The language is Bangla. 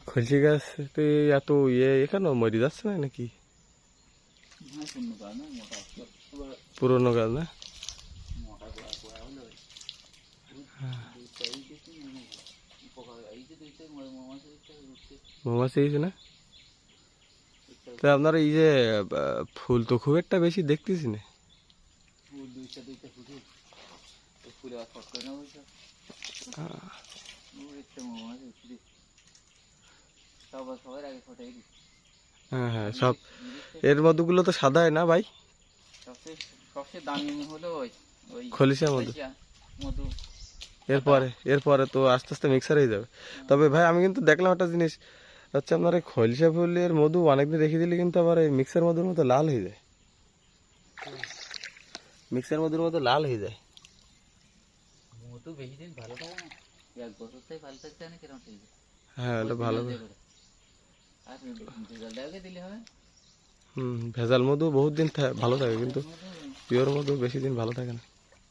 খলসি গাছতে এত এখানে মরে যাচ্ছে না নাকি? পুরোনো গাছ না? মৌমাছি হয়েছে না? তা আপনার এই যে ফুল তো খুব একটা বেশি দেখতেছি না। হ্যাঁ হ্যাঁ, সব এর মধুগুলো তো সাদাই না ভাই? সবচেয়ে দামি হলো ওই খলিশা মধু। মধু। এরপরে তো আস্তে আস্তে মিক্সার হয়ে যাবে। তবে ভাই আমি কিন্তু দেখলাম একটা জিনিস, হচ্ছে আপনার এই খলিশা ফুলের মধু অনেকদিন রেখে দিলে কিন্তু আবার এই মিক্সার মধুর মতো লাল হয়ে যায়। মিক্সার মধুর মতো লাল হয়ে যায়। মধু বেশি দিন ভালো থাকে না, 1 বছর থেকে ভালো থাকতে না কিরকম ঠিক। হ্যাঁ এটা ভালো। আর ভেজালটাকে দিলে হবে। ভেজাল মধু বহুত দিন ভালো থাকে, কিন্তু পিওর মধু বেশি দিন ভালো থাকে না।